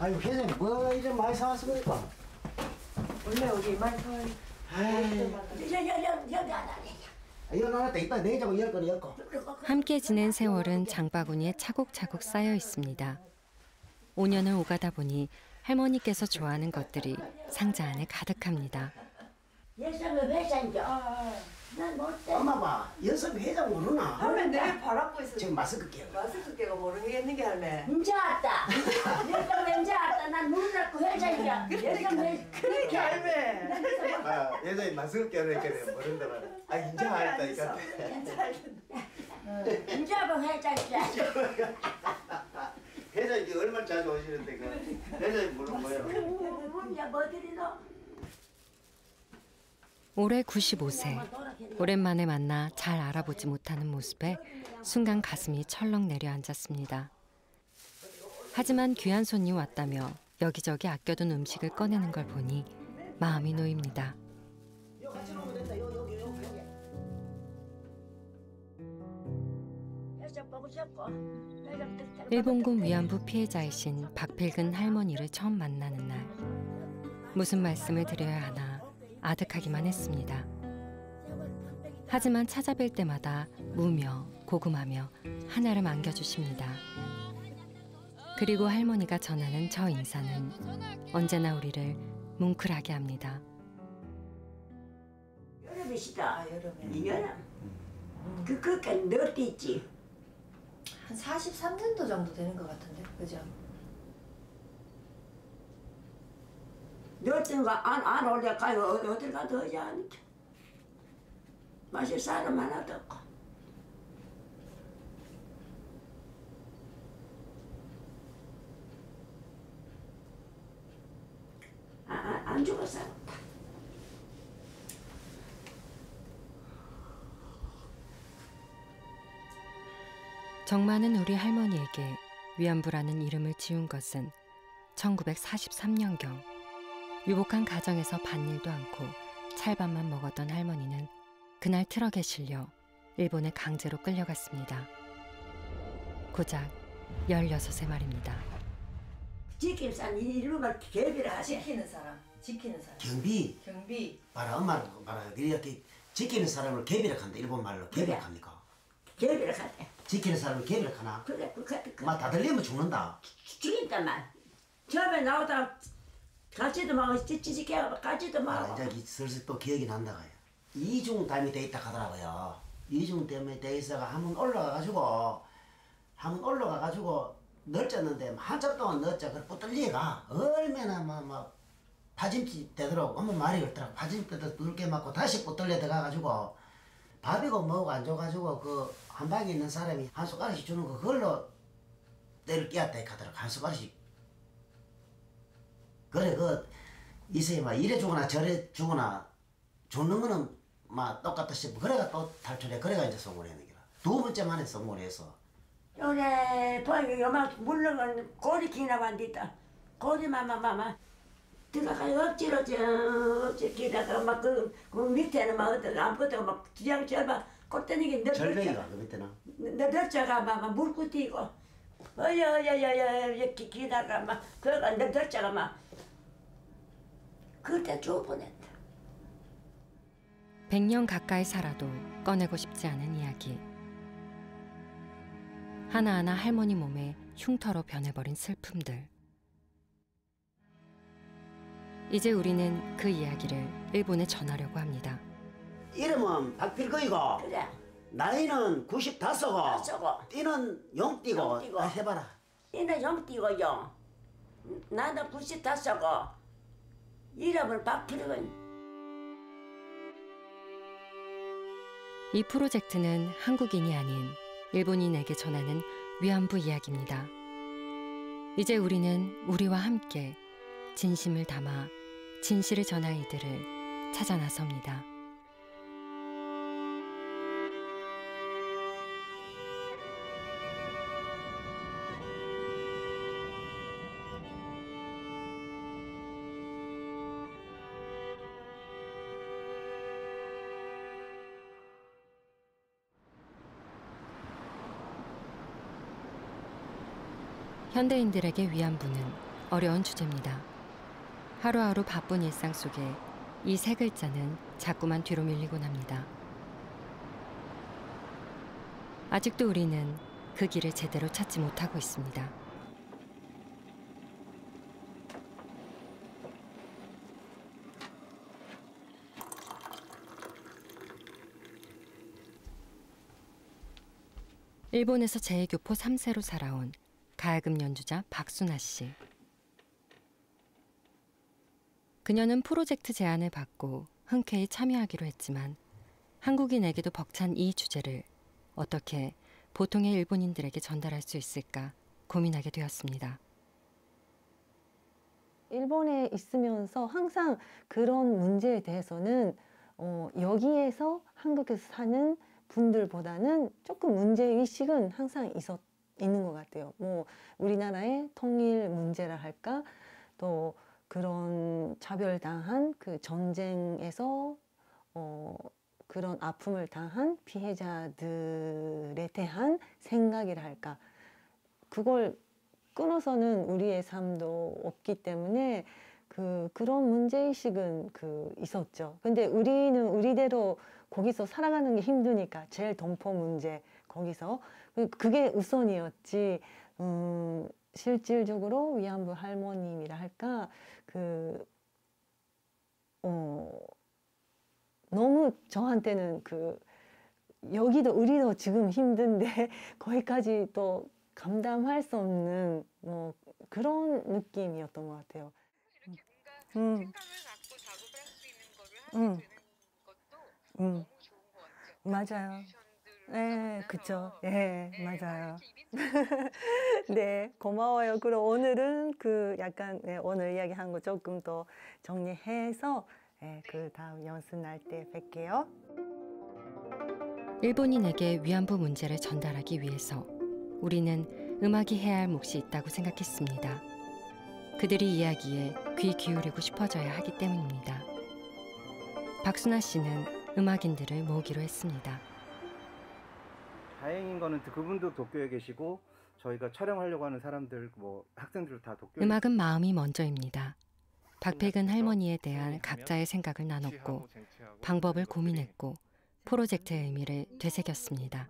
아유, 회장님, 뭐 이래 많이 사왔습니까? 원래 여기 많이 사와요. 여기 하나 더 있다. 내자고 열 거는 열 거. 함께 지낸 세월은 장바구니에 차곡차곡 쌓여 있습니다. 5년을 오가다 보니 할머니께서 좋아하는 것들이 상자 안에 가득합니다. 예상은 회장이죠. 난 못해. 엄마 봐, 연습 회장 모르나? 할머니 내 바라고 있어. 지금 마스크 끼고. 마스크 끼고 모르겠는 게 할매. 인자 왔다. 예상 인자 왔다. 난 눈 잡고 회장이야. 예상 그렇게 할매. 아, 예전에 마스크 껴니까 내가 모른다 말이야. 아, 인자 알다니까. 인자 봐 회장이야. 회장이 얼마나 자주 오시는데 그 회장이 모르는 거예요. 문자 뭐들이 너? 올해 95세. 오랜만에 만나 잘 알아보지 못하는 모습에 순간 가슴이 철렁 내려앉았습니다. 하지만 귀한 손님 왔다며 여기저기 아껴둔 음식을 꺼내는 걸 보니 마음이 놓입니다. 일본군 위안부 피해자이신 박필근 할머니를 처음 만나는 날, 무슨 말씀을 드려야 하나 아득하기만 했습니다. 하지만 찾아뵐 때마다 무며 고금하며 하나를 안겨주십니다. 그리고 할머니가 전하는 저 인사는 언제나 우리를 뭉클하게 합니다. 여름이시다. 여름에. 여름. 그까지 널때 있지. 한 43년도 정도 되는 것 같은데, 그죠? 널땐가 안 올려가요. 어딜 가도 하지 않죠. 마실 사람 하나도 없고. 안 죽었어. 정 많은 우리 할머니에게 위안부라는 이름을 지운 것은 1943년경. 유복한 가정에서 밭일도 않고 찰밥만 먹었던 할머니는 그날 트럭에 실려 일본에 강제로 끌려갔습니다. 고작 16세 말입니다. 지킴산 이름을 개비를 하세요. 지키는 사람. 경비. 봐라, 엄마는 봐라. 이렇게 지키는 사람을 개비를 한다. 일본 말로 개비를 합니까? 개비를 하대. 지키는 사람을 개비를 하나? 그래. 막 다 들리면 죽는다. 죽인단 말. 처음에 나오다 가지도 말고 찌찌찌게 가지도 말고. 이제 슬슬 또 기억이 난다가요. 이중 담이 돼 있다 하더라고요. 이중 담이 돼 있어가 한번 올라가가지고 널쳤는데 한참 동안 널자 그 붙들리가 얼마나 막 파짐기 되더라고. 엄마 말이 그렇더라고. 파짐기 두들게 맞고 다시 붙들려 들어가가지고 밥이고 뭐고 안 줘가지고 그 한 방에 있는 사람이 한 숟가락씩 주는 거 그걸로 때를 끼었다 하더라고. 한 숟가락씩. 그래 이세 막 이래 주거나 저래 주거나 주는 거는 막 똑같다 싶어. 그래가 또 탈출해. 그래가 이제 성공을 했는 거라. 두 번째 만에 성공을 해서. 요래 보니까 요만 물렁은 고리 기나고 앉았다. 고리만 들어가요. 억지로 기다가 막 그 밑에는 막 아무것도 막 뒤양 절반 꼴때니게 절벽이가 그 밑에는. 너들자가 막 물고 뛰고 어여여여여 기다가 막 그가 너들자가 막 그때 죽을 뻔했다. 100년 가까이 살아도 꺼내고 싶지 않은 이야기. 하나하나 할머니 몸에 흉터로 변해버린 슬픔들. 이제 우리는 그 이야기를 일본에 전하려고 합니다. 이름은 박필거이고 그래. 나이는 95고 쏘고 띠는 용띠고 용띠고. 다 해봐라. 이는 용띠고요. 나는 95고 이름은 박필근. 이 프로젝트는 한국인이 아닌 일본인에게 전하는 위안부 이야기입니다. 이제 우리는 우리와 함께 진심을 담아 진실을 전할 이들을 찾아 나섭니다. 현대인들에게 위안부는 어려운 주제입니다. 하루하루 바쁜 일상 속에 이 세 글자는 자꾸만 뒤로 밀리곤 합니다. 아직도 우리는 그 길을 제대로 찾지 못하고 있습니다. 일본에서 제2교포 3세로 살아온 가야금 연주자 박순아 씨. 그녀는 프로젝트 제안을 받고 흔쾌히 참여하기로 했지만 한국인에게도 벅찬 이 주제를 어떻게 보통의 일본인들에게 전달할 수 있을까 고민하게 되었습니다. 일본에 있으면서 항상 그런 문제에 대해서는 여기에서 한국에서 사는 분들보다는 조금 문제의식은 항상 있는 것 같아요. 뭐 우리나라의 통일 문제라 할까, 또 그런 차별당한 그 전쟁에서 그런 아픔을 당한 피해자들에 대한 생각이라 할까, 그걸 끊어서는 우리의 삶도 없기 때문에 그런 문제의식은 있었죠. 근데 우리는 우리대로 거기서 살아가는 게 힘드니까 제일 동포 문제 거기서 그게 우선이었지. 실질적으로 위안부 할머님이라 할까 너무 저한테는 여기도 우리도 지금 힘든데 거기까지 또 감당할 수 없는 뭐 그런 느낌이었던 것 같아요. 이렇게 뭔가 생각을 갖고 작업을 할 수 있는 거를 하게 되는 것도 너무 좋은 것 같아요. 맞아요. 네, 그쵸. 네, 맞아요. 네, 고마워요. 그럼 오늘은 약간 오늘 이야기한 거 조금 더 정리해서 그 다음 연습 날 때 뵐게요. 일본인에게 위안부 문제를 전달하기 위해서 우리는 음악이 해야 할 몫이 있다고 생각했습니다. 그들이 이야기에 귀 기울이고 싶어져야 하기 때문입니다. 박순아 씨는 음악인들을 모으기로 했습니다. 다행인 거는 그분도 도쿄에 계시고 저희가 촬영하려고 하는 사람들 뭐 학생들 다 도쿄에 음악은 마음이 먼저입니다. 박필근 할머니에 대한 각자의 생각을 나눴고 방법을 고민했고 프로젝트의 의미를 되새겼습니다.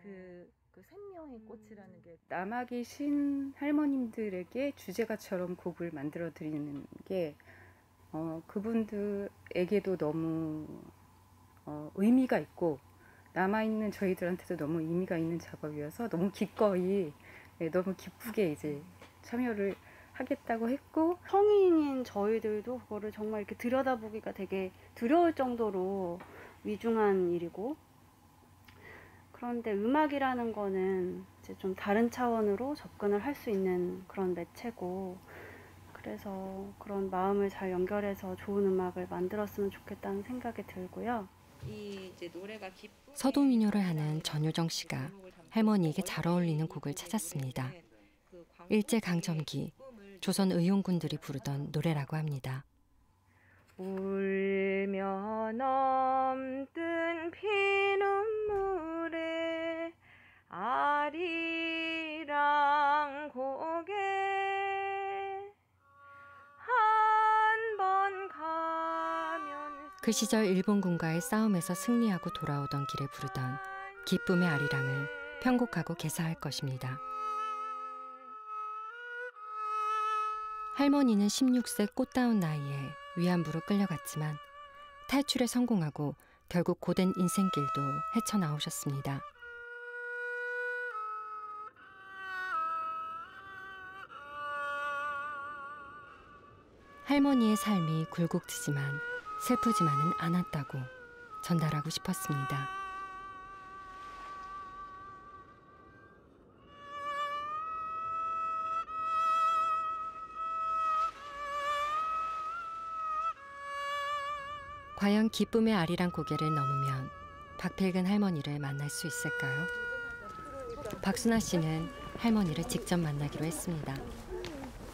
생명의 꽃이라는 게 남아 계신 할머님들에게 주제가처럼 곡을 만들어 드리는 게 그분들에게도 너무 의미가 있고 남아있는 저희들한테도 너무 의미가 있는 작업이어서 너무 기꺼이 너무 기쁘게 이제 참여를 하겠다고 했고, 성인인 저희들도 그거를 정말 이렇게 들여다보기가 되게 두려울 정도로 위중한 일이고, 그런데 음악이라는 거는 이제 좀 다른 차원으로 접근을 할 수 있는 그런 매체고, 그래서 그런 마음을 잘 연결해서 좋은 음악을 만들었으면 좋겠다는 생각이 들고요. 서도민요를 하는 전효정 씨가 할머니에게 잘 어울리는 곡을 찾았습니다. 일제강점기 조선 의용군들이 부르던 노래라고 합니다. 울며 넘뜬 피눈물에 아리랑 고개 한 번 가면 그 시절 일본군과의 싸움에서 승리하고 돌아오던 길에 부르던 기쁨의 아리랑을 편곡하고 개사할 것입니다. 할머니는 16세 꽃다운 나이에 위안부로 끌려갔지만 탈출에 성공하고 결국 고된 인생길도 헤쳐나오셨습니다. 할머니의 삶이 굴곡지지만 슬프지만은 않았다고 전달하고 싶었습니다. 과연 기쁨의 아리랑 고개를 넘으면 박필근 할머니를 만날 수 있을까요? 박순아 씨는 할머니를 직접 만나기로 했습니다.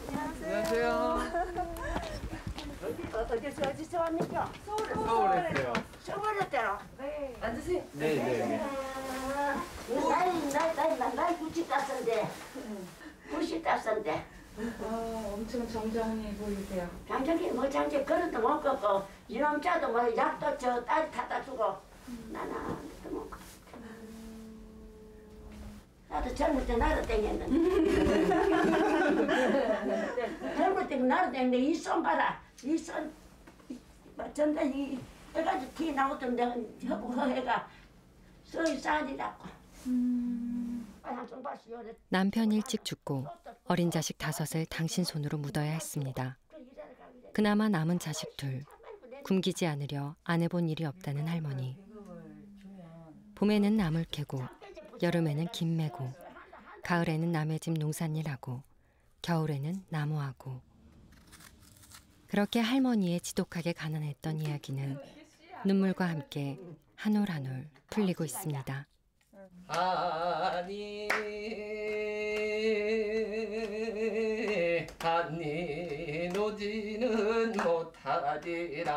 안녕하세요. 어디서 왔니까? 서울에서요. 서울에서요. 네. 앉으세요. 네네. 나이 90다섯인데. 90다섯인데. 엄청 정정해 보이세요. 장정이 뭐 장정 그릇도 못 걷고 이놈자도 뭐 약도 저 딸이 타다 주고 나는 아무것도 못 걷고. 나도 젊을 때 나도 땡겼는데. 젊을 때 나도 땡겼는데 이 손 봐라. 이 손 전다 이 해가지고 티 나오던데 허해가 서이 쌀이라고. 남편 일찍 죽고 어린 자식 5을 당신 손으로 묻어야 했습니다. 그나마 남은 자식 2, 굶기지 않으려 안 해본 일이 없다는 할머니. 봄에는 나물 캐고 여름에는 김 메고 가을에는 남의 집 농산일하고 겨울에는 나무하고. 그렇게 할머니의 지독하게 가난했던 이야기는 눈물과 함께 한 올 한 올 풀리고 있습니다. 아니 노지는 못하리라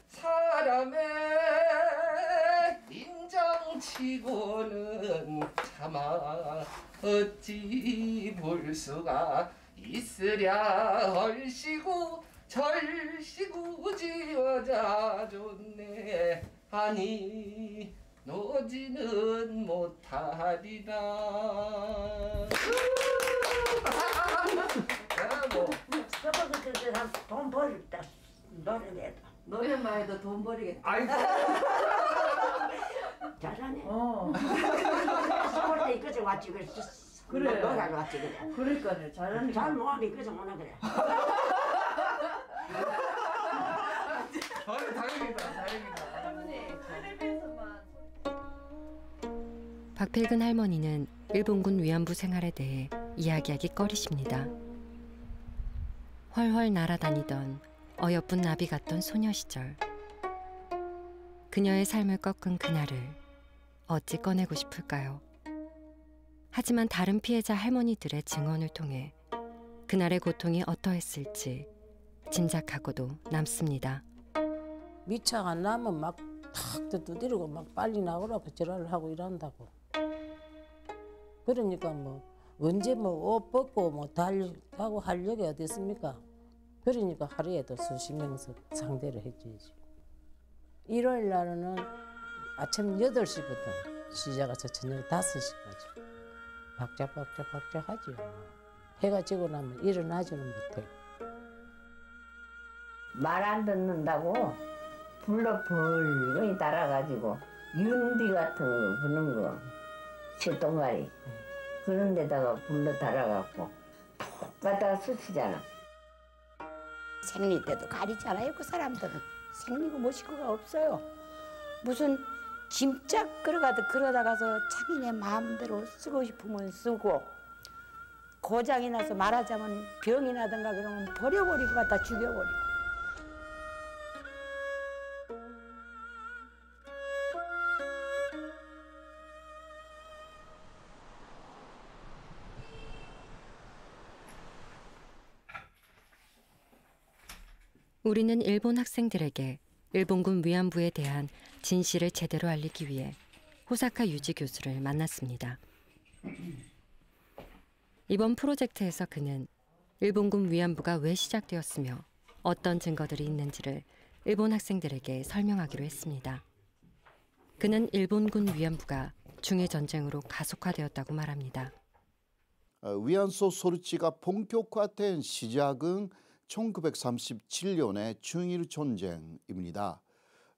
사람의 인정치고는 차마 어찌 볼 수가 있으랴 얼씨구 절씨구 지어자 좋네 아니 노지는 못하리라. 돈 벌다 노래해도 노래만 해도 돈 벌이겠다. 아이고. 잘하네. 서울 때 이까지 왔지 그랬어. 그래. 노래하러 왔지 그래. 그러니까요. 잘하니까. 잘 못하면 이까지 못하 그래. 다행이다. 박필근 할머니는 일본군 위안부 생활에 대해 이야기하기 꺼리십니다. 훨훨 날아다니던 어여쁜 나비 같던 소녀 시절. 그녀의 삶을 꺾은 그날을 어찌 꺼내고 싶을까요? 하지만 다른 피해자 할머니들의 증언을 통해 그날의 고통이 어떠했을지 짐작하고도 남습니다. 미처 안 나면 막 탁 두드리고 막 빨리 나오라고 지랄을 하고 이런다고. 그러니까 뭐 언제 뭐 옷 벗고 뭐 달리고 할 적이 어디 있습니까? 그러니까 하루에도 수십 명씩 상대를 해줘야지. 일요일 날은 아침 8시부터 시작해서 저녁 5시까지 박작박작 하죠. 해가 지고 나면 일어나지는 못해. 말 안 듣는다고 불러 벌거이 달아가지고 윤디 같은 거 부는 거 실동가리 그런 데다가 불러 달아갖고 톡 갖다가 쑤시잖아. 생리 때도 가리잖아요. 그 사람들은 생리고 모시고가 없어요. 무슨 짐짝 그러다가서 자기네 마음대로 쓰고 싶으면 쓰고 고장이 나서 말하자면 병이 나든가 그러면 버려버리고 갖다 죽여버리고. 우리는 일본 학생들에게 일본군 위안부에 대한 진실을 제대로 알리기 위해 호사카 유지 교수를 만났습니다. 이번 프로젝트에서 그는 일본군 위안부가 왜 시작되었으며 어떤 증거들이 있는지를 일본 학생들에게 설명하기로 했습니다. 그는 일본군 위안부가 중일 전쟁으로 가속화되었다고 말합니다. 위안소 설치가 본격화된 시작은 1937년의 중일 전쟁입니다.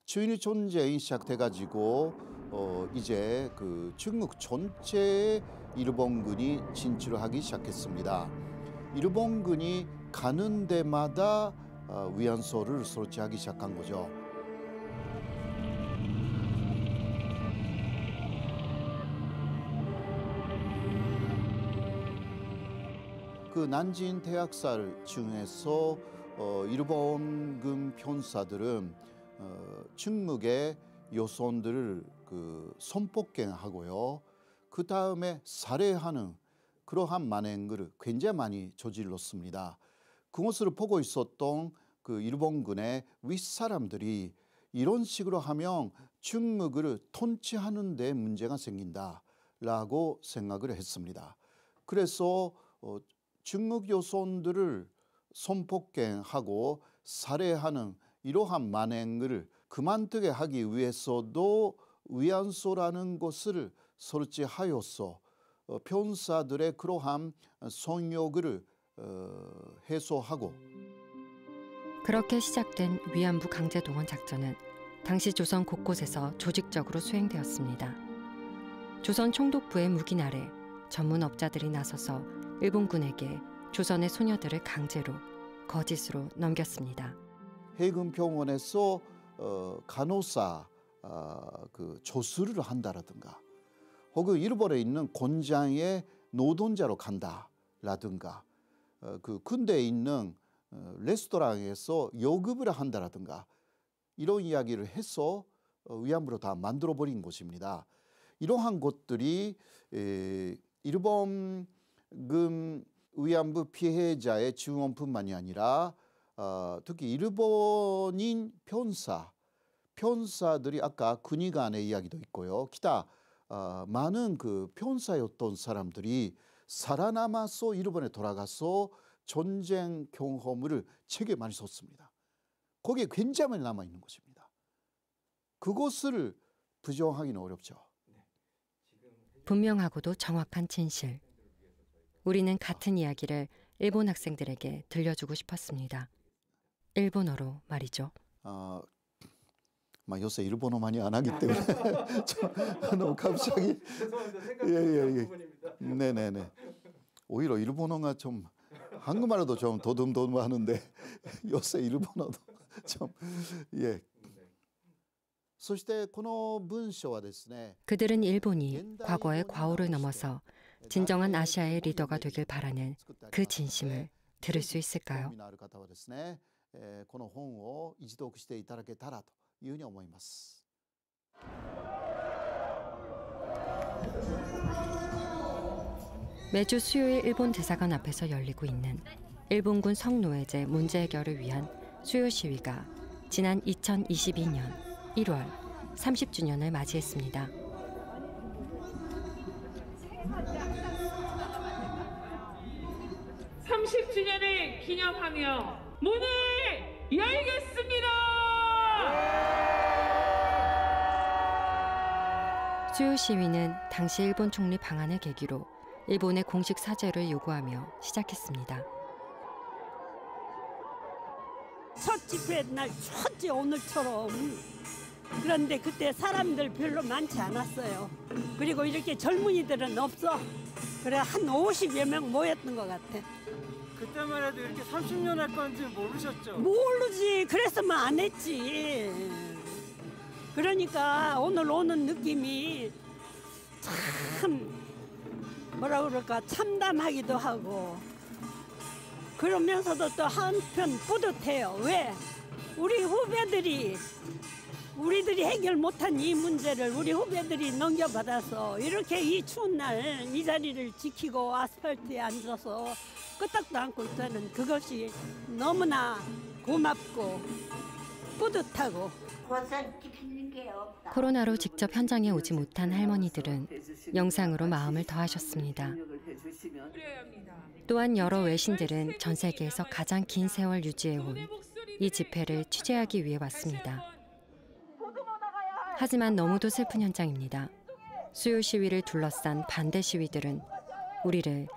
주인의 전쟁이 시작돼가지고 이제 그 중국 전체에 일본군이 진출을 하기 시작했습니다. 일본군이 가는 데마다 위안소를 설치하기 시작한 거죠. 그 난징 대학살 중에서 일본군 병사들은 중국의 여성들을 그 성폭행하고요. 그 다음에 살해하는 그러한 만행을 굉장히 많이 저질렀습니다. 그것을 보고 있었던 그 일본군의 윗사람들이 이런 식으로 하면 중국을 통치하는 데 문제가 생긴다라고 생각을 했습니다. 그래서 중국 여성들을 성폭행하고 살해하는 이러한 만행을 그만두게 하기 위해서도 위안소라는 것을 설치하여서 병사들의 그러한 성욕을 해소하고 그렇게 시작된 위안부 강제동원 작전은 당시 조선 곳곳에서 조직적으로 수행되었습니다. 조선 총독부의 묵인 아래 전문업자들이 나서서 일본군에게 조선의 소녀들을 강제로 거짓으로 넘겼습니다. 해군 병원에서 간호사 그 조수를 한다라든가 혹은 일본에 있는 공장에 노동자로 간다라든가 그 군대에 있는 레스토랑에서 요급을 한다라든가 이런 이야기를 해서 위안부로 다 만들어버린 것입니다. 이러한 것들이 일본군 위안부 피해자의 지원뿐만이 아니라 특히 일본인 병사들이 아까 군의관의 이야기도 있고요. 기타 많은 그 병사였던 사람들이 살아남아서 일본에 돌아가서 전쟁 경험을 책에 많이 썼습니다. 거기에 굉장히 많이 남아있는 것입니다. 그것을 부정하기는 어렵죠. 분명하고도 정확한 진실. 우리는 같은 이야기를 일본 학생들에게 들려주고 싶었습니다. 일본어로 말이죠. 요새 일본어 많이 안 하기 때문에 너무 갑자기 네네네. 오히려 일본어가 좀 한국말도 좀 더듬더듬하는데 요새 일본어도 좀 예. 그들은 일본이 과거의 과오를 넘어서 진정한 아시아의 리더가 되길 바라는 그 진심을 들을 수 있을까요? 매주 수요일 일본 대사관 앞에서 열리고 있는 일본군 성노예제 문제 해결을 위한 수요 시위가 지난 2022년 1월 30주년을 맞이했습니다. (30주년을) 기념하며 문을 열겠습니다. 수요 시위는 당시 일본 총리 방한을 계기로 일본의 공식 사죄를 요구하며 시작했습니다. 첫 집회 날 췄지 오늘처럼. 그런데 그때 사람들 별로 많지 않았어요. 그리고 이렇게 젊은이들은 없어. 그래 한 50여 명 모였던 것 같아. 그때만 해도 이렇게 30년 할 건지 모르셨죠? 모르지. 그랬으면 안 했지. 그러니까 오늘 오는 느낌이 참 뭐라 그럴까 참담하기도 하고 그러면서도 또 한편 뿌듯해요. 왜? 우리 후배들이 우리들이 해결 못한 이 문제를 우리 후배들이 넘겨받아서 이렇게 이 추운 날 이 자리를 지키고 아스팔트에 앉아서 끄떡도 않고 있다는 그것이 너무나 고맙고 뿌듯하고 코로나로 직접 현장에 오지 못한 할머니들은 영상으로 마음을 더하셨습니다. 또한 여러 외신들은 전 세계에서 가장 긴 세월 유지해온 이 집회를 취재하기 위해 왔습니다. 하지만 너무도 슬픈 현장입니다. 수요 시위를 둘러싼 반대 시위들은 우리를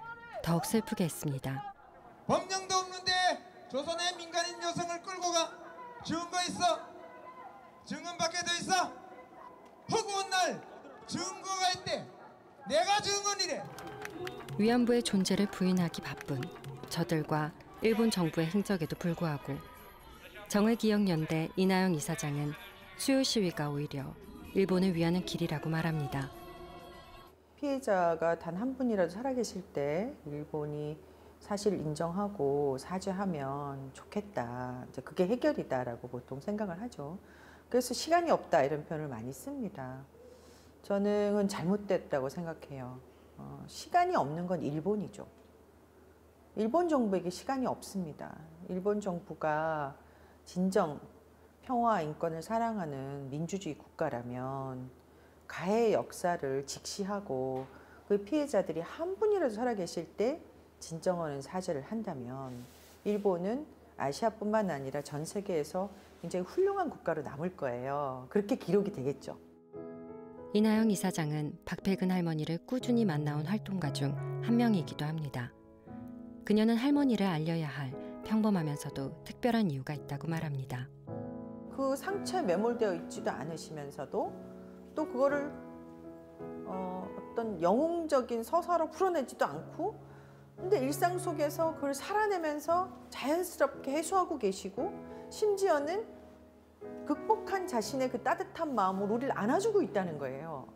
더욱 슬프게 했습니다. 법령도 없는데 조선의 민간인 여성을 끌고 가 증거 있어? 증언밖에 있어? 허구한 날 증거가 있대. 내가 증언이래. 위안부의 존재를 부인하기 바쁜 저들과 일본 정부의 행적에도 불구하고 정의기억연대 이나영 이사장은 수요 시위가 오히려 일본을 위하는 길이라고 말합니다. 피해자가 단 한 분이라도 살아계실 때 일본이 사실 인정하고 사죄하면 좋겠다. 이제 그게 해결이다라고 보통 생각을 하죠. 그래서 시간이 없다 이런 표현을 많이 씁니다. 저는 그건 잘못됐다고 생각해요. 시간이 없는 건 일본이죠. 일본 정부에게 시간이 없습니다. 일본 정부가 진정 평화와 인권을 사랑하는 민주주의 국가라면 가해의 역사를 직시하고 그 피해자들이 한 분이라도 살아계실 때 진정한 사죄를 한다면 일본은 아시아뿐만 아니라 전 세계에서 굉장히 훌륭한 국가로 남을 거예요. 그렇게 기록이 되겠죠. 이나영 이사장은 박필근 할머니를 꾸준히 만나온 활동가 중 한 명이기도 합니다. 그녀는 할머니를 알려야 할 평범하면서도 특별한 이유가 있다고 말합니다. 그 상처에 매몰되어 있지도 않으시면서도 또 그거를 어떤 영웅적인 서사로 풀어내지도 않고 근데 일상 속에서 그걸 살아내면서 자연스럽게 해소하고 계시고 심지어는 극복한 자신의 그 따뜻한 마음으로 우리를 안아주고 있다는 거예요.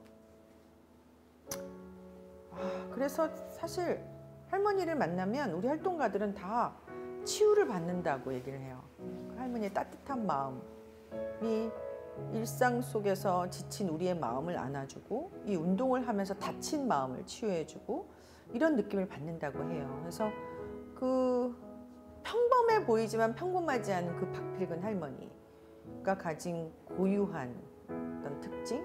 그래서 사실 할머니를 만나면 우리 활동가들은 다 치유를 받는다고 얘기를 해요. 할머니의 따뜻한 마음이 일상 속에서 지친 우리의 마음을 안아주고 이 운동을 하면서 다친 마음을 치유해주고 이런 느낌을 받는다고 해요. 그래서 그 평범해 보이지만 평범하지 않은 그 박필근 할머니가 가진 고유한 어떤 특징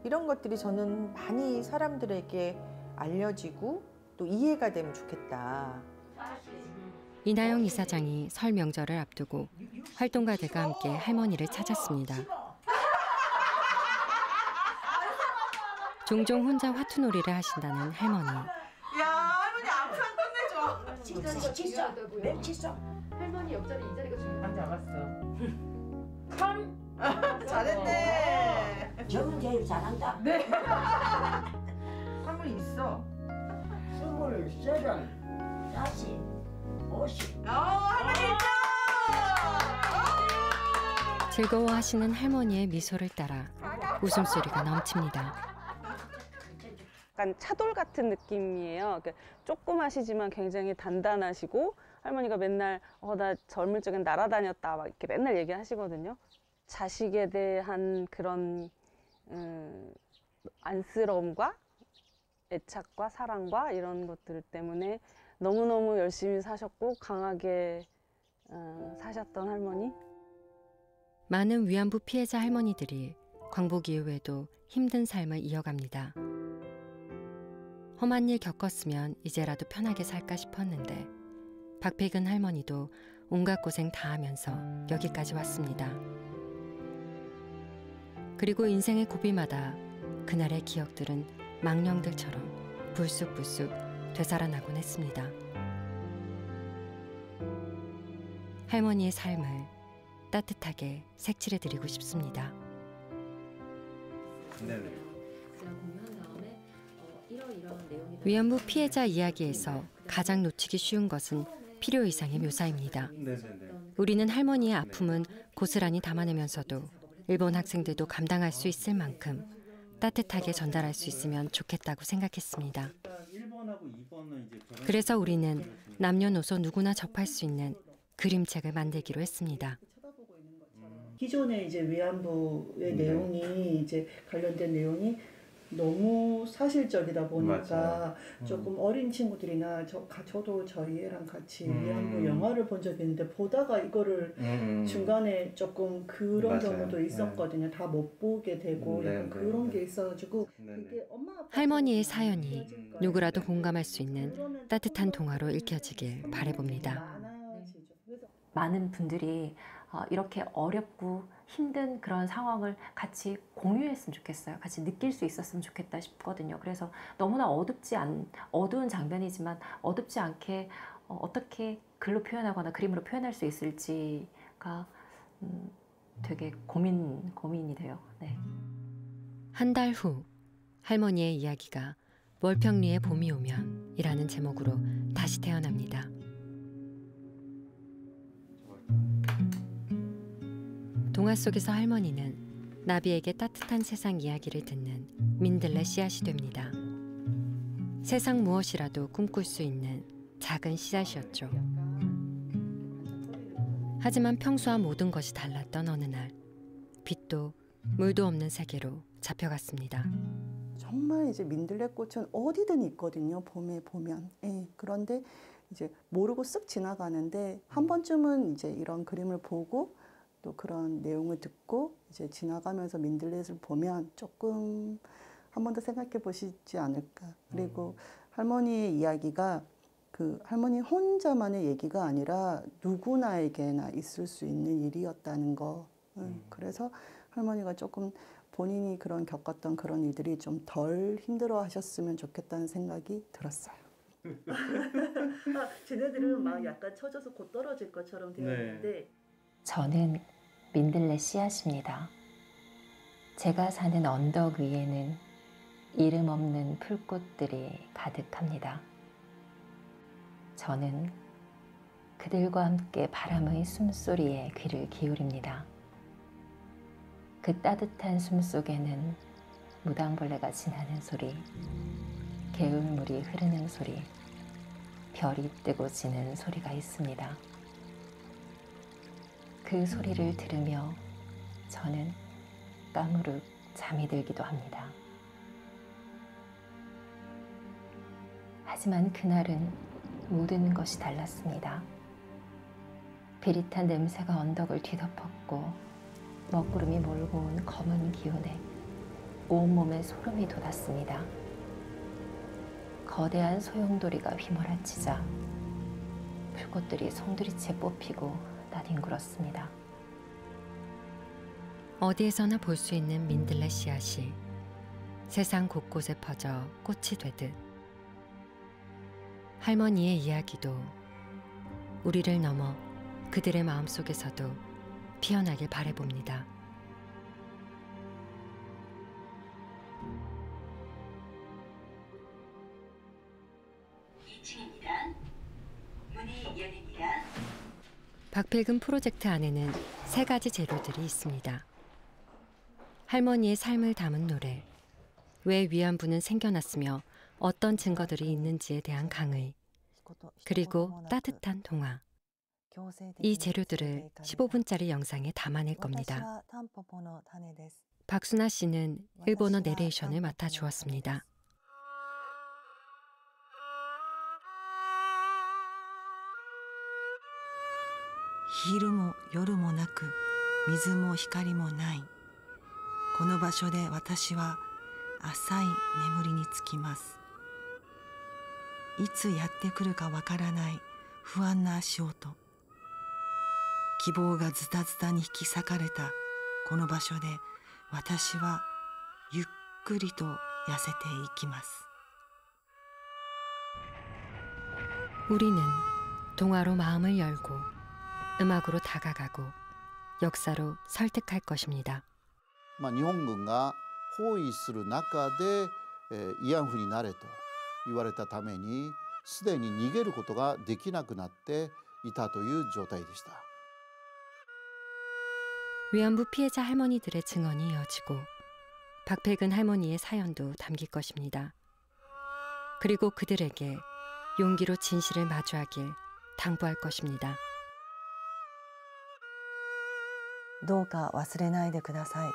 이런 것들이 저는 많이 사람들에게 알려지고 또 이해가 되면 좋겠다. 이나영 이사장이 설 명절을 앞두고 활동가들과 함께 할머니를 찾았습니다. 종종 혼자 화투놀이를 하신다는 할머니. 야, 할머니 암산 끝내줘. 칫솔, 칫솔. 할머니 옆자리 이 자리가 중요한 잡았어. 참. 잘했네. 저는 제일 잘한다. 네. 할머니 있어. 23, 40, 50. 할머니 있다. 즐거워하시는 할머니의 미소를 따라 웃음소리가 넘칩니다. 약간 차돌 같은 느낌이에요. 조그마시지만 굉장히 단단하시고 할머니가 맨날 나 젊을 적엔 날아다녔다 막 이렇게 맨날 얘기하시거든요. 자식에 대한 그런 안쓰러움과 애착과 사랑과 이런 것들 때문에 너무너무 열심히 사셨고 강하게 사셨던 할머니. 많은 위안부 피해자 할머니들이 광복 이후에도 힘든 삶을 이어갑니다. 험한 일 겪었으면 이제라도 편하게 살까 싶었는데 박필근 할머니도 온갖 고생 다 하면서 여기까지 왔습니다. 그리고 인생의 고비마다 그날의 기억들은 망령들처럼 불쑥불쑥 되살아나곤 했습니다. 할머니의 삶을 따뜻하게 색칠해드리고 싶습니다. 위안부 피해자 이야기에서 가장 놓치기 쉬운 것은 필요 이상의 묘사입니다. 우리는 할머니의 아픔은 고스란히 담아내면서도 일본 학생들도 감당할 수 있을 만큼 따뜻하게 전달할 수 있으면 좋겠다고 생각했습니다. 그래서 우리는 남녀노소 누구나 접할 수 있는 그림책을 만들기로 했습니다. 기존의 이제 위안부의 내용이 이제 관련된 내용이 너무 사실적이다 보니까 조금 어린 친구들이나 저도 저희 애랑 같이 위안부 영화를 본 적이 있는데 보다가 이거를 중간에 조금 그런 경우도 있었거든요. 다 못 보게 되고 약간 그런 게 있어가지고 이게 할머니의 사연이 누구라도 공감할 수 있는 따뜻한 동화로 읽혀지길 바라봅니다. 많은 분들이 이렇게 어렵고 힘든 그런 상황을 같이 공유했으면 좋겠어요. 같이 느낄 수 있었으면 좋겠다 싶거든요. 그래서 너무나 어두운 장면이지만 어둡지 않게 어떻게 글로 표현하거나 그림으로 표현할 수 있을지가 되게 고민이 돼요. 네. 한 달 후 할머니의 이야기가 월평리에 봄이 오면 이라는 제목으로 다시 태어납니다. 동화 속에서 할머니는 나비에게 따뜻한 세상 이야기를 듣는 민들레 씨앗이 됩니다. 세상 무엇이라도 꿈꿀 수 있는 작은 씨앗이었죠. 하지만 평소와 모든 것이 달랐던 어느 날, 빛도 물도 없는 세계로 잡혀갔습니다. 정말 이제 민들레꽃은 어디든 있거든요. 봄에 보면. 예, 그런데 이제 모르고 쓱 지나가는데 한 번쯤은 이제 이런 그림을 보고 또 그런 내용을 듣고 이제 지나가면서 민들레를 보면 조금 한 번 더 생각해 보시지 않을까. 그리고 할머니의 이야기가 그 할머니 혼자만의 얘기가 아니라 누구나에게나 있을 수 있는 일이었다는 거. 그래서 할머니가 조금 본인이 그런 겪었던 그런 일들이 좀 덜 힘들어 하셨으면 좋겠다는 생각이 들었어요. 쟤네들은 막 약간 쳐져서 곧 떨어질 것처럼 되어 있는데 저는 민들레 씨앗입니다. 제가 사는 언덕 위에는 이름 없는 풀꽃들이 가득합니다. 저는 그들과 함께 바람의 숨소리에 귀를 기울입니다. 그 따뜻한 숨속에는 무당벌레가 지나는 소리, 개울물이 흐르는 소리, 별이 뜨고 지는 소리가 있습니다. 그 소리를 들으며 저는 까무룩 잠이 들기도 합니다. 하지만 그날은 모든 것이 달랐습니다. 비릿한 냄새가 언덕을 뒤덮었고 먹구름이 몰고 온 검은 기운에 온몸에 소름이 돋았습니다. 거대한 소용돌이가 휘몰아치자 풀꽃들이 송두리째 뽑히고 나뒹굴었습니다. 어디에서나 볼 수 있는 민들레 씨앗이 세상 곳곳에 퍼져 꽃이 되듯 할머니의 이야기도 우리를 넘어 그들의 마음속에서도 피어나길 바라봅니다. 박필금 프로젝트 안에는 3가지 재료들이 있습니다. 할머니의 삶을 담은 노래, 왜 위안부는 생겨났으며 어떤 증거들이 있는지에 대한 강의, 그리고 따뜻한 동화. 이 재료들을 15분짜리 영상에 담아낼 겁니다. 박순아 씨는 일본어 내레이션을 맡아주었습니다.昼も夜もなく水も光もないこの場所で私は浅い眠りにつきます。いつやってくるかわからない不安な足音、希望がズタズタに引き裂かれたこの場所で私はゆっくりと痩せていきます。 우리는 동화로 마음을 열고 음악으로 다가가고 역사로 설득할 것입니다. 日本軍が包囲する中で慰安婦になれと言われたためにすでに逃げることができなくなっていたという状態でした。 위안부 피해자 할머니들의 증언이 이어지고 박필근 할머니의 사연도 담길 것입니다. 그리고 그들에게 용기로 진실을 마주하길 당부할 것입니다. どうか忘れないでください。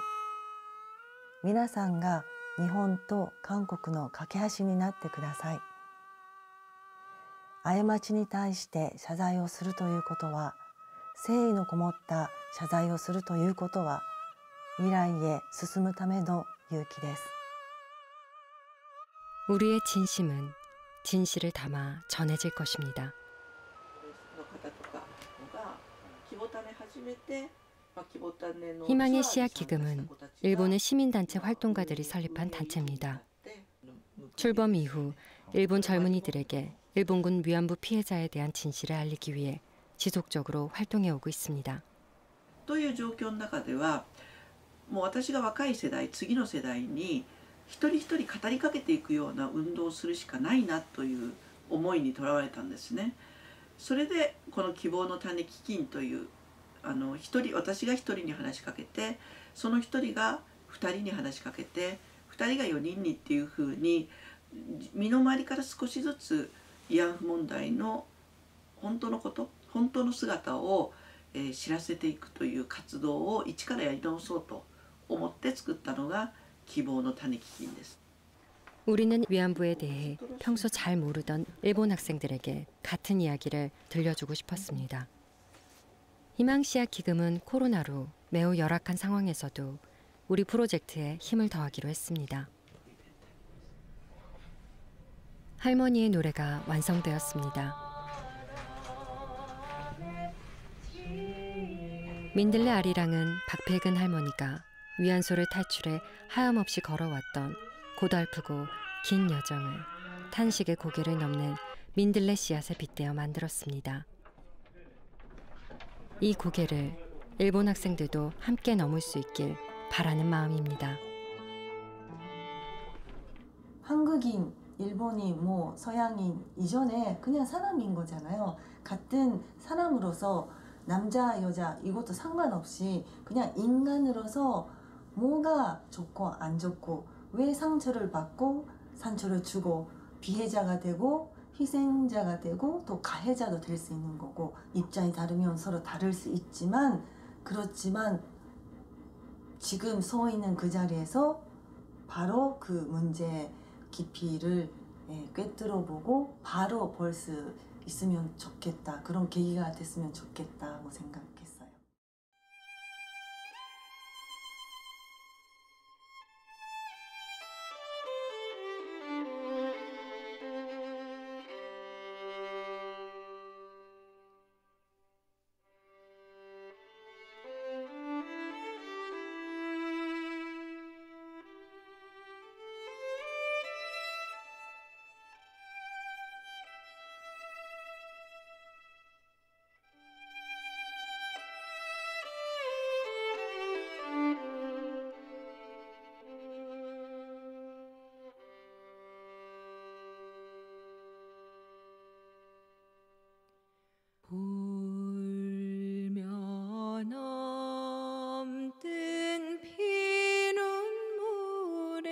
皆さんが日本と韓国の架け橋になってください。過ちに対して謝罪をするということは、誠意のこもった謝罪をするということは、未来へ進むための勇気です。 우리의 진심은 진실을 담아 전해질 것입니다. 희망의 씨앗 기금은 일본의 시민단체 활동가들이 설립한 단체입니다. 출범 이후 일본 젊은이들에게 일본군 위안부 피해자에 대한 진실을 알리기 위해 지속적으로 활동해오고 있습니다. という状況の中ではもう私が若い世代次の世代に一人一人語りかけていくような運動をするしかないなという思いにとらわれたんですね。それでこの希望の種基金という私が一人に話しかけてその一人が二人に話しかけて二人が4人にっていうふうに身の回りから少しずつ慰安婦問題の本当のこと本当の姿を知らせていくという活動を一からやり直そうと思って作ったのが希望の種基金です。 우리는 위안부에 대해 평소 잘 모르던 일본 학생들에게 같은 이야기를 들려주고 싶었습니다. 희망씨앗 기금은 코로나로 매우 열악한 상황에서도 우리 프로젝트에 힘을 더하기로 했습니다. 할머니의 노래가 완성되었습니다. 민들레 아리랑은 박필근 할머니가 위안소를 탈출해 하염없이 걸어왔던 고달프고 긴 여정을 탄식의 고개를 넘는 민들레 씨앗에 빗대어 만들었습니다. 이 고개를 일본 학생들도 함께 넘을 수 있길 바라는 마음입니다. 한국인, 일본인, 뭐 서양인 이전에 그냥 사람인 거잖아요. 같은 사람으로서 남자, 여자 이것도 상관없이 그냥 인간으로서 뭐가 좋고 안 좋고 왜 상처를 받고 상처를 주고 피해자가 되고 희생자가 되고 또 가해자도 될 수 있는 거고 입장이 다르면 서로 다를 수 있지만 그렇지만 지금 서 있는 그 자리에서 바로 그 문제 깊이를 꿰뚫어 보고 바로 볼 수 있으면 좋겠다. 그런 계기가 됐으면 좋겠다고 생각했어요. 울면 엄든 피눈물에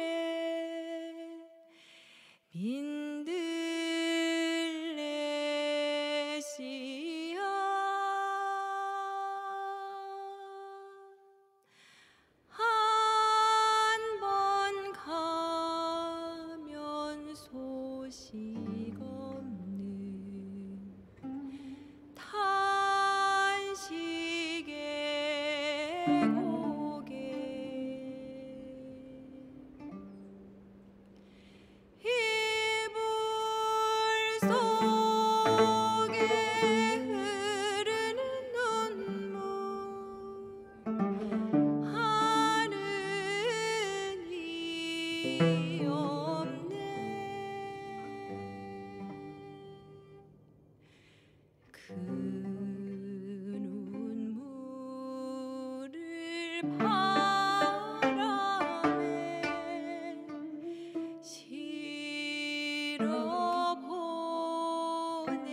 민들레 씨앗 한 번 가면 소식 없는 탄식의 고개 이불 속에 흐르는 눈물 하는 이 없네 그 눈물을 바람에 실어 보내리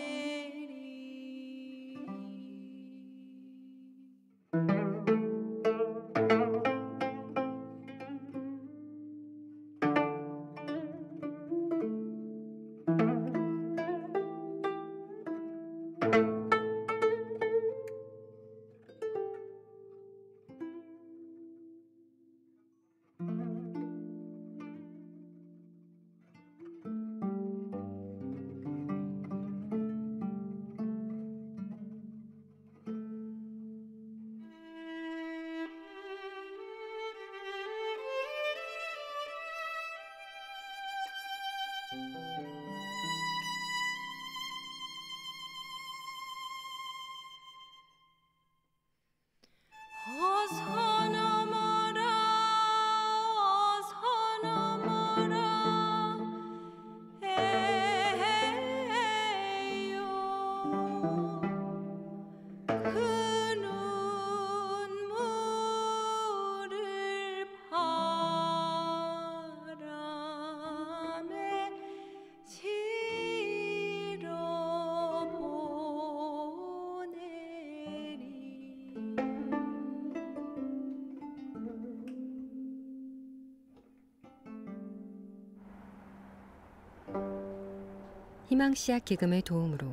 희망씨앗 기금의 도움으로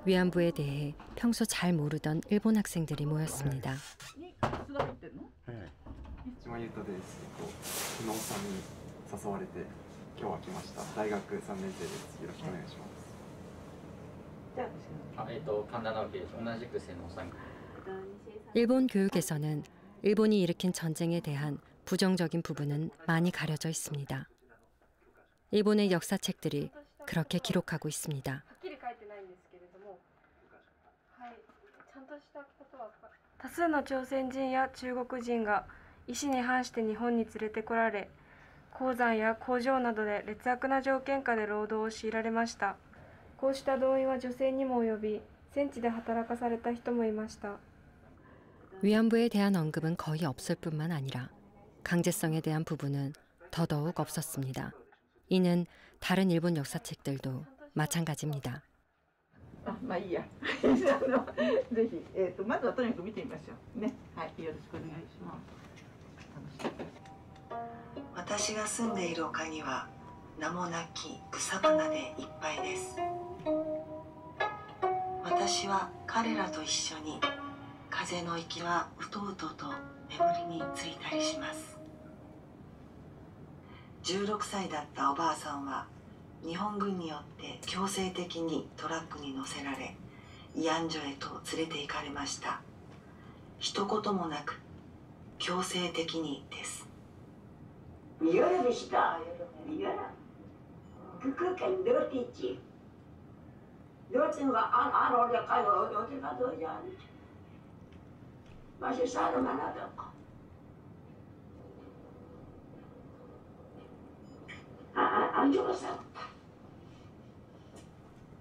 위안부에 대해 평소 잘 모르던 일본 학생들이 모였습니다. 一番言ったです。久能さんに誘われて今日は来ました。大学3年生です。よろしくお願いします。神田直樹です。同じく瀬能さん。 일본 교육에서는 일본이 일으킨 전쟁에 대한 부정적인 부분은 많이 가려져 있습니다. 일본의 역사책들이 그렇게 기록하고 있습니다. 多数の朝鮮人や中国人が意思に反して日本に連れてこられ、鉱山や工場などで劣悪な条件下で労働を強いられました。こうした動員は女性にも及び、戦地で働かされた人もいました。 위안부에 대한 언급은 거의 없을 뿐만 아니라 강제성에 대한 부분은 더더욱 없었습니다. 이는 다른 일본 역사책들도 마찬가지입니다. まあいいや。ぜひまずはとにかく見てみましょうね。はい、よろしくお願いします。私が住んでいる丘には名もなき草花でいっぱいです。私は彼らと一緒に風の息はうとうとと眠りについたりします。16歳だったおばあさんは日本軍によって強制的にトラックに乗せられ慰安所へと連れて行かれました。一言もなく強制的にです。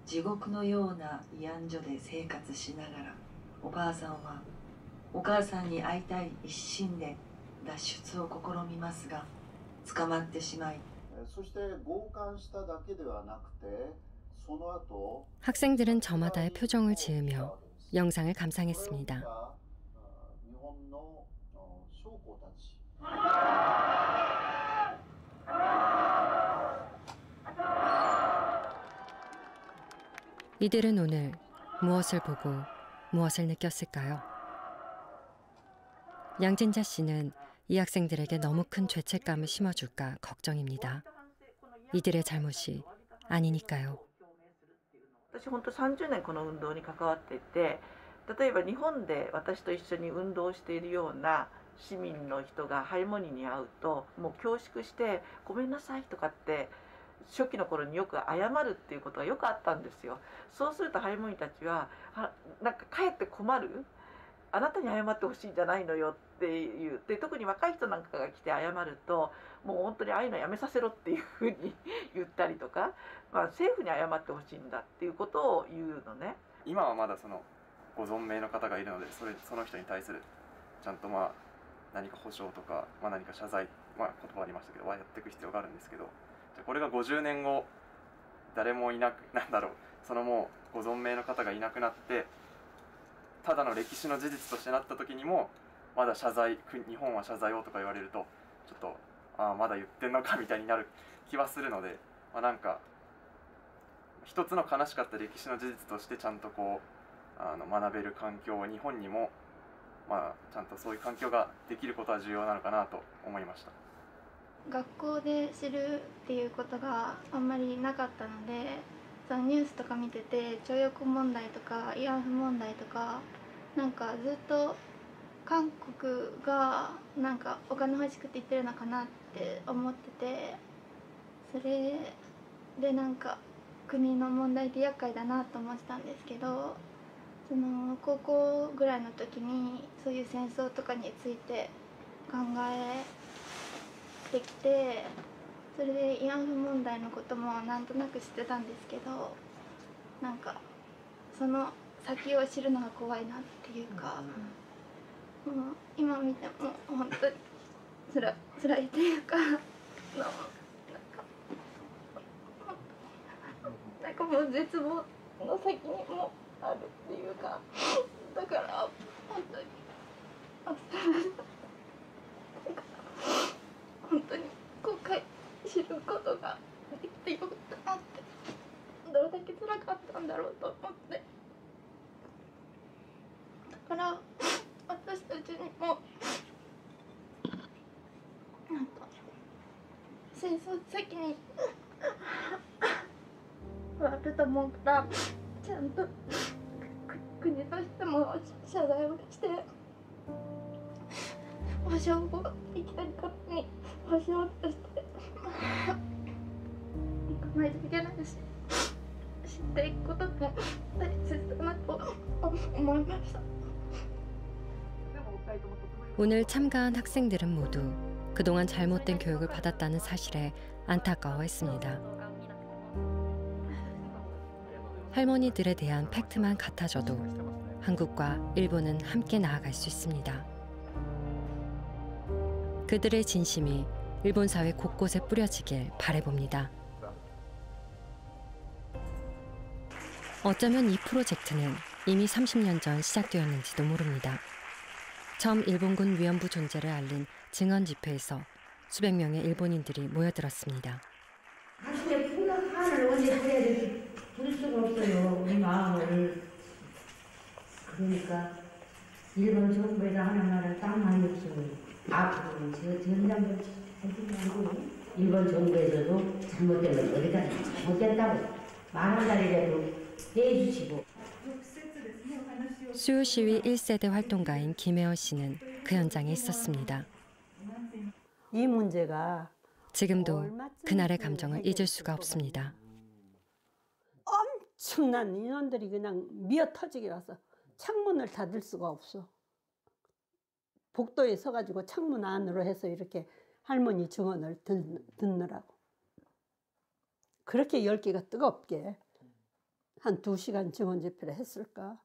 地獄のような慰安所で生活しながらおばあさんはお母さんに会いたい一心で脱出を試みますが捕まってしまい 학생들은 저마다의 표정을 지으며 영상을 감상했습니다. 이들은 오늘 무엇을 보고 무엇을 느꼈을까요? 양진자 씨는 이 학생들에게 너무 큰 죄책감을 심어줄까 걱정입니다. 이들의 잘못이 아니니까요. 私本当30年この運動に関わっていて、例えば日本で私と一緒に運動しているような市民の人がハルモニーに会うともう恐縮してごめんなさいとかって初期の頃によく謝るっていうことがよくあったんですよ。そうするとハルモニーたちはなんかかえって困る、あなたに謝ってほしいんじゃないのよって言って、特に若い人なんかが来て謝るともう本当にああいうのやめさせろっていうふうに言ったりとか、まあ、政府に謝ってほしいんだっていうことを言うのね。今はまだそのご存命の方がいるのでその人に対するちゃんとまあ何か保証とか、まあ、何か謝罪、まあ、言葉ありましたけどはやっていく必要があるんですけど、これが50年後誰もいなくなんだろうそのもうご存命の方がいなくなってただの歴史の事実としてなった時にもまだ謝罪日本は謝罪をとか言われるとちょっとまだ言ってんのかみたいになる気はするので、まあ、なんか一つの悲しかった歴史の事実としてちゃんとこう学べる環境を日本にも、まあ、ちゃんとそういう環境ができることは重要なのかなと思いました。学校で知るっていうことがあんまりなかったので、そのニュースとか見てて徴用工問題とか慰安婦問題とかなんかずっと韓国がなんかお金欲しくて言ってるのかなって思ってて、それでなんか国の問題って厄介だなと思ってたんですけど、その高校ぐらいの時にそういう戦争とかについて考えてきて、それで慰安婦問題のこともなんとなく知ってたんですけど、なんかその先を知るのが怖いなっていうか、もう今見ても本当につらいというかなんかもう絶望の先にもあるっていうか、だから本当に本当に後悔知ることができてよかったなって、どれだけ辛辛かったんだろうと思って、だから私たちにもなんか戦争責任はあると思うから、ちゃんと国としても謝罪をして保証を生きてる方に保証として行かないといけないし、知っていくことが大切だなと思いました。 오늘 참가한 학생들은 모두 그동안 잘못된 교육을 받았다는 사실에 안타까워했습니다. 할머니들에 대한 팩트만 같아져도 한국과 일본은 함께 나아갈 수 있습니다. 그들의 진심이 일본 사회 곳곳에 뿌려지길 바라봅니다. 어쩌면 이 프로젝트는 이미 30년 전 시작되었는지도 모릅니다. 처음 일본군 위안부 존재를 알린 증언 집회에서 수백 명의 일본인들이 모여들었습니다. 가슴에 푸른 한을 언제 부를 수가 없어요. 우리 마음을. 그러니까 일본 정부에서 하는 말은 딱 많이 없어요. 앞으로 전장도 해주고 일본 정부에서도 잘못된 건 어디까지 잘못됐다고 말한다리라도 해주시고. 수요 시위 1세대 활동가인 김혜원 씨는 그 현장에 있었습니다. 이 문제가 지금도 그날의 감정을 잊을 수가 없습니다. 엄청난 인원들이 그냥 미어 터지게 와서 창문을 닫을 수가 없어. 복도에 서가지고 창문 안으로 해서 이렇게 할머니 증언을 듣느라고. 그렇게 열기가 뜨겁게 한 2시간 증언 집회를 했을까.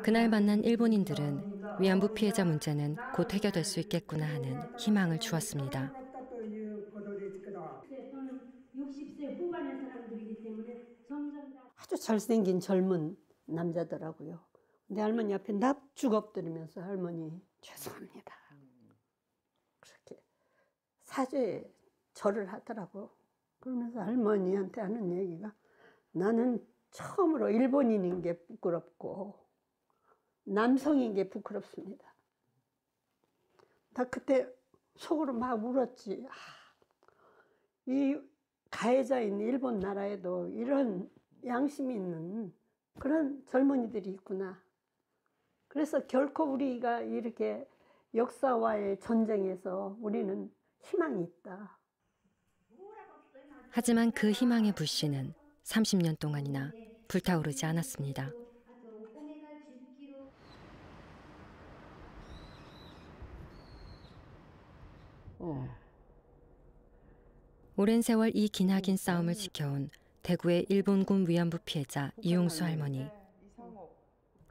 그날 만난 일본인들은 위안부 피해자 문제는 곧 해결될 수 있겠구나 하는 희망을 주었습니다. 60세 후반의 사람들이기 때문에 아주 잘생긴 젊은 남자더라고요. 근데 할머니 앞에 납죽 엎드리면서 할머니 죄송합니다. 그렇게 사죄 절을 하더라고. 그러면서 할머니한테 하는 얘기가 나는 처음으로 일본인인 게 부끄럽고 남성인 게 부끄럽습니다. 나 그때 속으로 막 울었지. 이 가해자인 일본 나라에도 이런 양심이 있는 그런 젊은이들이 있구나. 그래서 결코 우리가 이렇게 역사와의 전쟁에서 우리는 희망이 있다. 하지만 그 희망의 불씨는 30년 동안이나 불타오르지 않았습니다. 오랜 세월 이 기나긴 싸움을 지켜온 대구의 일본군 위안부 피해자 이용수 할머니.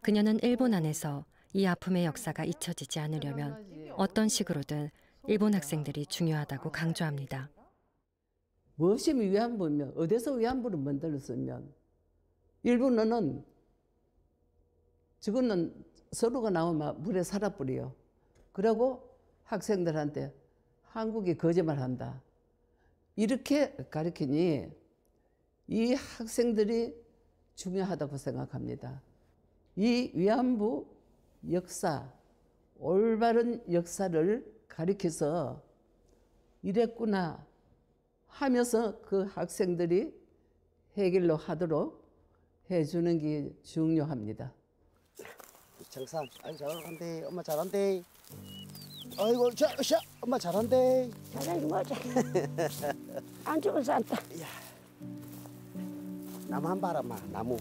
그녀는 일본 안에서 이 아픔의 역사가 잊혀지지 않으려면 어떤 식으로든 일본 학생들이 중요하다고 강조합니다. 무엇이 위안부면 어디서 위안부를 만들었으면 일본어는 저거는 서로가 나오면 물에 살아버려요. 그리고 학생들한테 한국이 거짓말한다. 이렇게 가르치니 이 학생들이 중요하다고 생각합니다. 이 위안부 역사, 올바른 역사를 가르쳐서 이랬구나 하면서 그 학생들이 해결로 하도록 해주는 게 중요합니다. 정상, 아이고 잘한대, 엄마 잘한대. 아이고, 자, 엄마 잘한대. 잘하기 뭐지? 안 죽어서 안다. 나무 한 봐라, 마, 나무.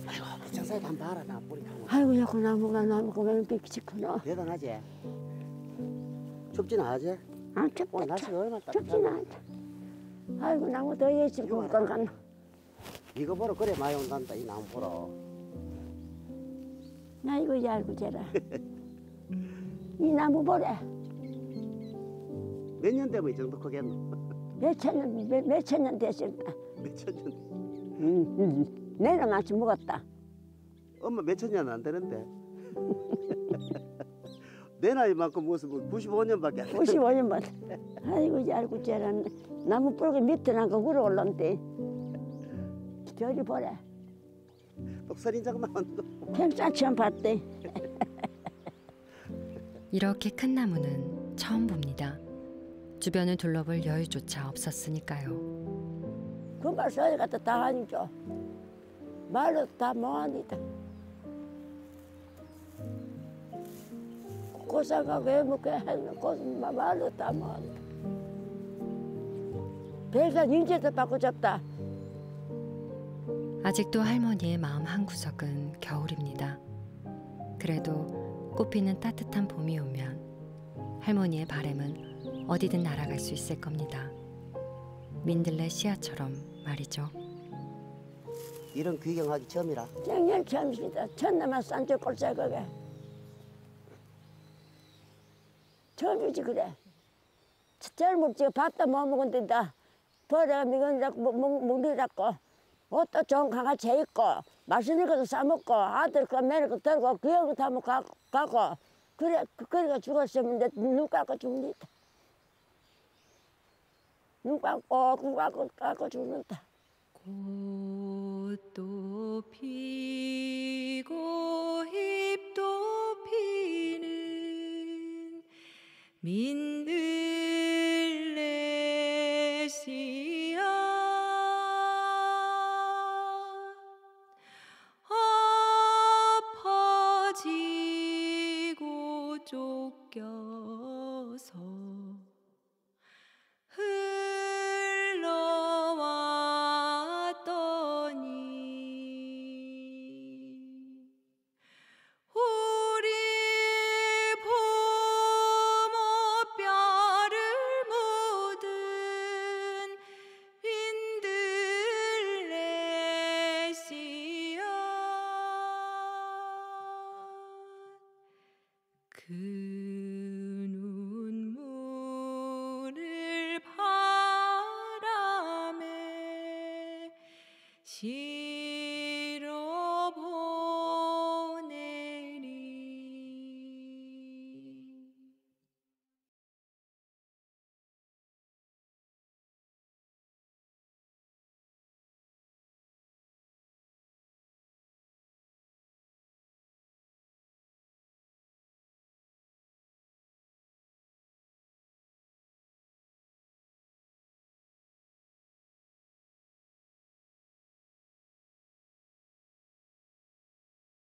아이고, 정상에 한 봐라, 나 뿌리 나무. 아이고, 야, 그 나무가 왜 이렇게 크노? 대단하지? 춥진 않지? 안 춥다. 날씨가 얼마나 춥진 않다. 아이고, 나무 더 예지, 건강 갔나? 이거 보러 그래 많이 온단다, 이 나무 보러. 나 이거 얇고 재라. 이 나무 보래. 몇 년 되면 이 정도 크겠노? 몇천 년 됐을까? 몇천 년? 내가 마치 먹었다. 엄마 몇천 년 안 되는데. 내 나이만큼 모습은 95년밖에 안 돼. 95년만. 아이고 얇고 자란 나무 뿔기 밑에 난거 위로 올라온대. 저리 보래. 독살인자만 평생 처음 봤대. 이렇게 큰 나무는 처음 봅니다. 주변을 둘러볼 여유조차 없었으니까요. 금발 소리 갖다 다 하니까 말로 다 뭐하니다. 고사가 왜 먹게 했는 말로 다 뭐하니다. 백산 인제도 받고 잡다. 아직도 할머니의 마음 한구석은 겨울입니다. 그래도 꽃피는 따뜻한 봄이 오면 할머니의 바람은 어디든 날아갈 수 있을 겁니다. 민들레 씨앗처럼 말이죠. 이런 귀경하기 처음이라. 작년 처음이다. 첫날만 산초 꼴짝하게. 처음이지 그래. 젊을 때 밥도 못 먹는다. 버려가 미건이라고 먹느라고 옷도 좋은 강아지 입고 맛있는 것도 사 먹고 아들 거 매일 거 들고 귀여운 거 한번 가고 그래 그래가 죽었으면 눈 감고 죽는다. 눈 감고 죽는다. 꽃도 피고 잎도 피는 민들레 씨앗 엎어지고 쫓겨